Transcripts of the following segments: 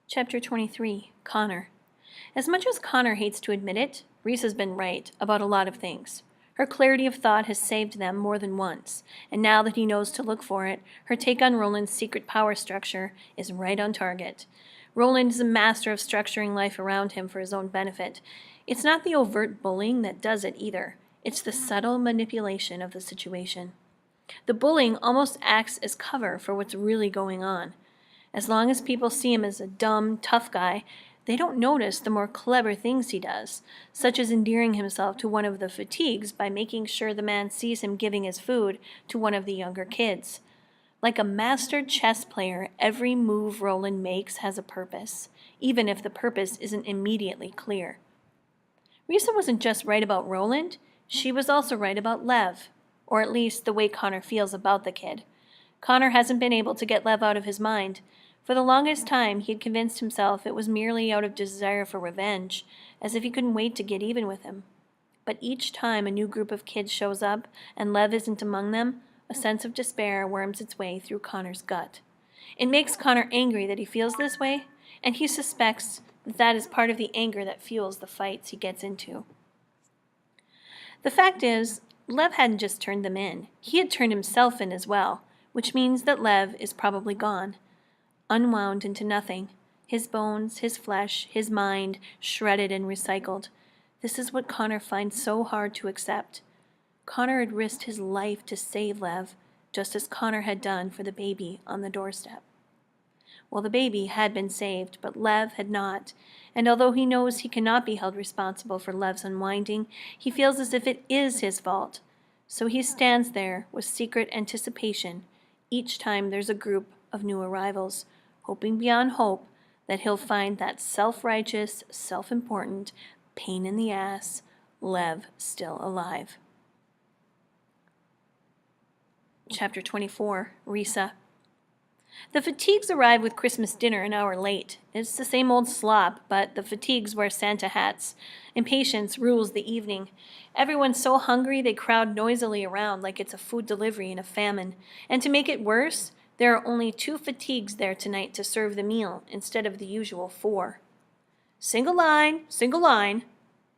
Chapter 23, Connor. As much as Connor hates to admit it, Reese has been right about a lot of things. Her clarity of thought has saved them more than once, and now that he knows to look for it, her take on Roland's secret power structure is right on target. Roland is a master of structuring life around him for his own benefit. It's not the overt bullying that does it either. It's the subtle manipulation of the situation. The bullying almost acts as cover for what's really going on. As long as people see him as a dumb, tough guy, they don't notice the more clever things he does, such as endearing himself to one of the fatigues by making sure the man sees him giving his food to one of the younger kids. Like a master chess player, every move Roland makes has a purpose, even if the purpose isn't immediately clear. Risa wasn't just right about Roland, she was also right about Lev, or at least the way Connor feels about the kid. Connor hasn't been able to get Lev out of his mind. For the longest time, he had convinced himself it was merely out of desire for revenge, as if he couldn't wait to get even with him. But each time a new group of kids shows up and Lev isn't among them, a sense of despair worms its way through Connor's gut. It makes Connor angry that he feels this way, and he suspects that that is part of the anger that fuels the fights he gets into. The fact is, Lev hadn't just turned them in. He had turned himself in as well, which means that Lev is probably gone. Unwound into nothing, his bones, his flesh, his mind shredded and recycled. This is what Connor finds so hard to accept. Connor had risked his life to save Lev, just as Connor had done for the baby on the doorstep. Well, the baby had been saved, but Lev had not, and although he knows he cannot be held responsible for Lev's unwinding, he feels as if it is his fault. So he stands there with secret anticipation each time there's a group of new arrivals, hoping beyond hope that he'll find that self-righteous, self-important, pain-in-the-ass Lev still alive. Chapter 24, Risa. The Fatigues arrive with Christmas dinner an hour late. It's the same old slop, but the Fatigues wear Santa hats. Impatience rules the evening. Everyone's so hungry they crowd noisily around like it's a food delivery in a famine. And to make it worse, there are only 2 Fatigues there tonight to serve the meal instead of the usual 4. Single line,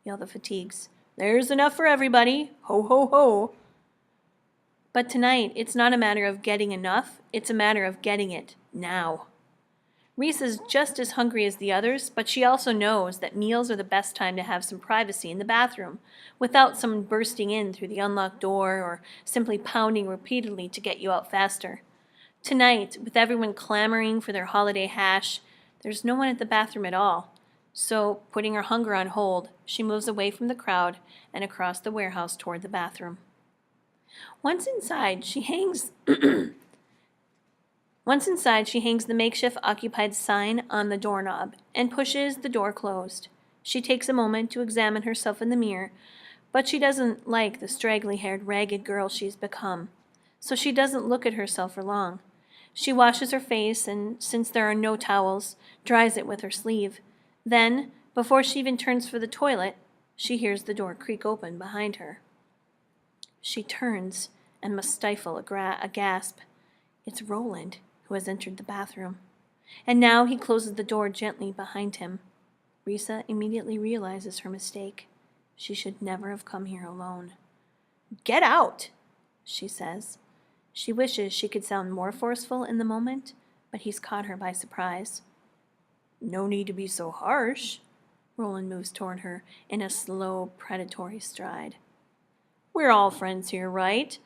yell the Fatigues. There's enough for everybody. Ho, ho, ho. But tonight, it's not a matter of getting enough, it's a matter of getting it now. Reese is just as hungry as the others, but she also knows that meals are the best time to have some privacy in the bathroom, without someone bursting in through the unlocked door or simply pounding repeatedly to get you out faster. Tonight, with everyone clamoring for their holiday hash, there's no one at the bathroom at all. So, putting her hunger on hold, she moves away from the crowd and across the warehouse toward the bathroom. Once inside, she hangs the makeshift occupied sign on the doorknob and pushes the door closed. She takes a moment to examine herself in the mirror, but she doesn't like the straggly-haired, ragged girl she's become, so she doesn't look at herself for long. She washes her face and, since there are no towels, dries it with her sleeve. Then, before she even turns for the toilet, she hears the door creak open behind her. She turns and must stifle a gasp. It's Roland who has entered the bathroom. And now he closes the door gently behind him. Risa immediately realizes her mistake. She should never have come here alone. "Get out," she says. She wishes she could sound more forceful in the moment, but he's caught her by surprise. "No need to be so harsh." Roland moves toward her in a slow, predatory stride. "We're all friends here, right?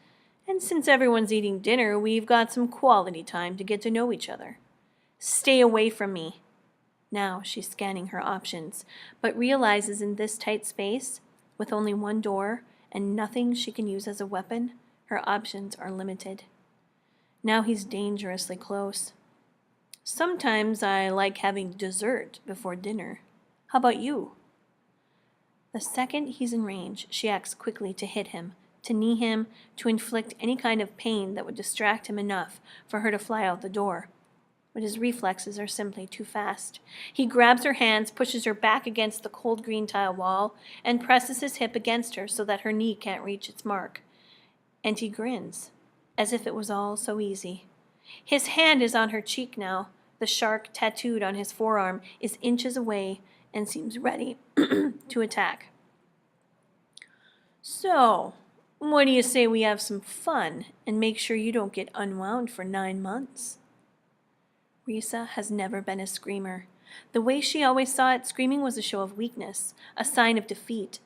And since everyone's eating dinner, we've got some quality time to get to know each other. Stay away from me." Now she's scanning her options, but realizes in this tight space, with only one door and nothing she can use as a weapon, her options are limited. Now he's dangerously close. "Sometimes I like having dessert before dinner. How about you?" The second he's in range, she acts quickly to hit him, to knee him, to inflict any kind of pain that would distract him enough for her to fly out the door. But his reflexes are simply too fast. He grabs her hands, pushes her back against the cold green tile wall, and presses his hip against her so that her knee can't reach its mark. And he grins, as if it was all so easy. His hand is on her cheek now. The shark tattooed on his forearm is inches away and seems ready to attack. So, what do you say we have some fun and make sure you don't get unwound for 9 months? Risa has never been a screamer. The way she always saw it, screaming was a show of weakness, a sign of defeat.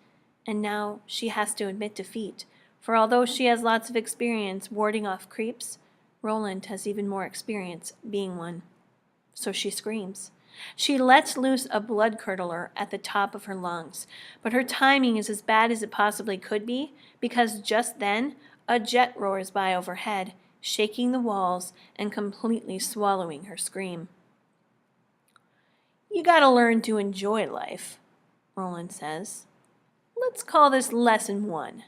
And now she has to admit defeat, for although she has lots of experience warding off creeps, Roland has even more experience being one. So she screams. She lets loose a blood curdler at the top of her lungs, but her timing is as bad as it possibly could be, because just then a jet roars by overhead, shaking the walls and completely swallowing her scream. You gotta learn to enjoy life, Roland says. Let's call this lesson 1.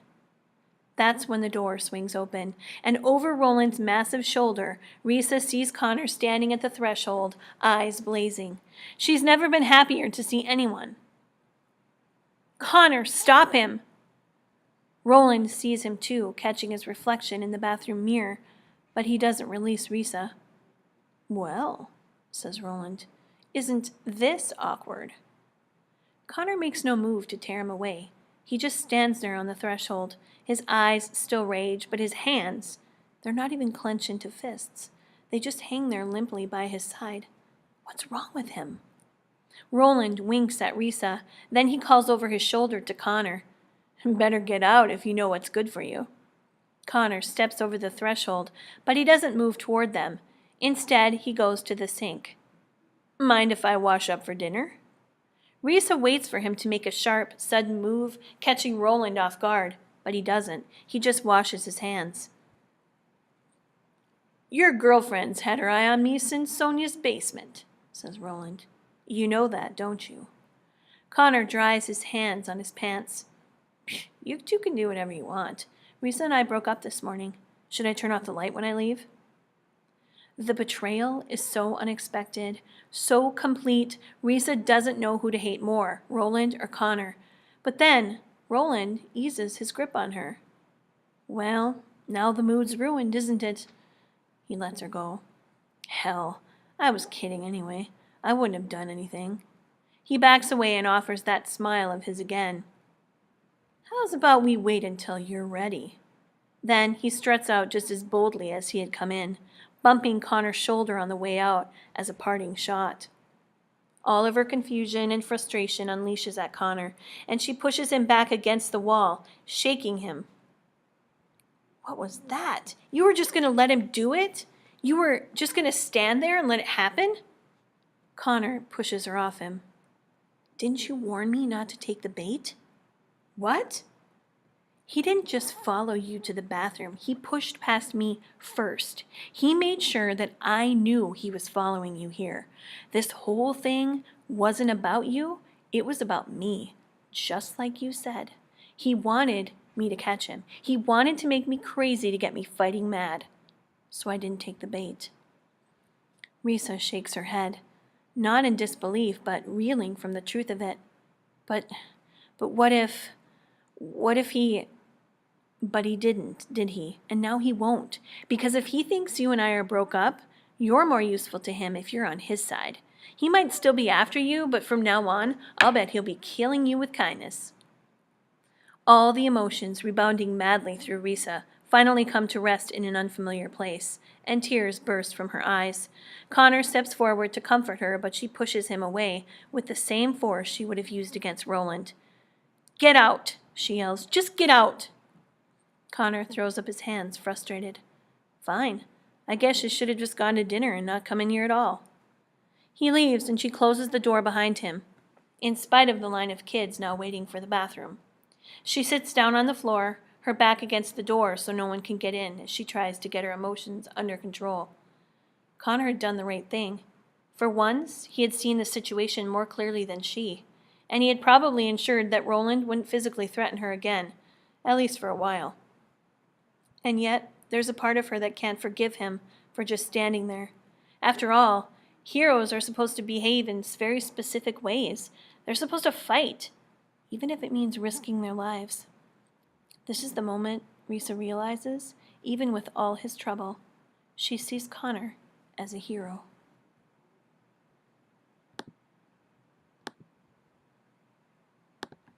That's when the door swings open, and over Roland's massive shoulder, Risa sees Connor standing at the threshold, eyes blazing. She's never been happier to see anyone. Connor, stop him! Roland sees him too, catching his reflection in the bathroom mirror, but he doesn't release Risa. Well, says Roland, isn't this awkward? Connor makes no move to tear him away. He just stands there on the threshold. His eyes still rage, but his hands, they're not even clenched into fists. They just hang there limply by his side. What's wrong with him? Roland winks at Risa. Then he calls over his shoulder to Connor. Better get out if you know what's good for you. Connor steps over the threshold, but he doesn't move toward them. Instead, he goes to the sink. Mind if I wash up for dinner? Risa waits for him to make a sharp, sudden move, catching Roland off guard, but he doesn't. He just washes his hands. Your girlfriend's had her eye on me since Sonia's basement, says Roland. You know that, don't you? Connor dries his hands on his pants. You two can do whatever you want. Risa and I broke up this morning. Should I turn off the light when I leave? The betrayal is so unexpected, so complete, Risa doesn't know who to hate more, Roland or Connor. But then, Roland eases his grip on her. Well, now the mood's ruined, isn't it? He lets her go. Hell, I was kidding anyway. I wouldn't have done anything. He backs away and offers that smile of his again. How's about we wait until you're ready? Then he struts out just as boldly as he had come in, bumping Connor's shoulder on the way out as a parting shot. All of her confusion and frustration unleashes at Connor, and she pushes him back against the wall, shaking him. What was that? You were just going to let him do it? You were just going to stand there and let it happen? Connor pushes her off him. Didn't you warn me not to take the bait? What? He didn't just follow you to the bathroom. He pushed past me first. He made sure that I knew he was following you here. This whole thing wasn't about you. It was about me, just like you said. He wanted me to catch him. He wanted to make me crazy to get me fighting mad. So I didn't take the bait. Risa shakes her head, not in disbelief, but reeling from the truth of it. But what if he... But he didn't, did he? And now he won't. Because if he thinks you and I are broke up, you're more useful to him if you're on his side. He might still be after you, but from now on, I'll bet he'll be killing you with kindness. All the emotions rebounding madly through Risa finally come to rest in an unfamiliar place, and tears burst from her eyes. Connor steps forward to comfort her, but she pushes him away with the same force she would have used against Roland. Get out, she yells. Just get out. Connor throws up his hands, frustrated. Fine. I guess you should have just gone to dinner and not come in here at all. He leaves, and she closes the door behind him, in spite of the line of kids now waiting for the bathroom. She sits down on the floor, her back against the door so no one can get in as she tries to get her emotions under control. Connor had done the right thing. For once, he had seen the situation more clearly than she, and he had probably ensured that Roland wouldn't physically threaten her again, at least for a while. And yet, there's a part of her that can't forgive him for just standing there. After all, heroes are supposed to behave in very specific ways. They're supposed to fight, even if it means risking their lives. This is the moment Risa realizes, even with all his trouble, she sees Connor as a hero.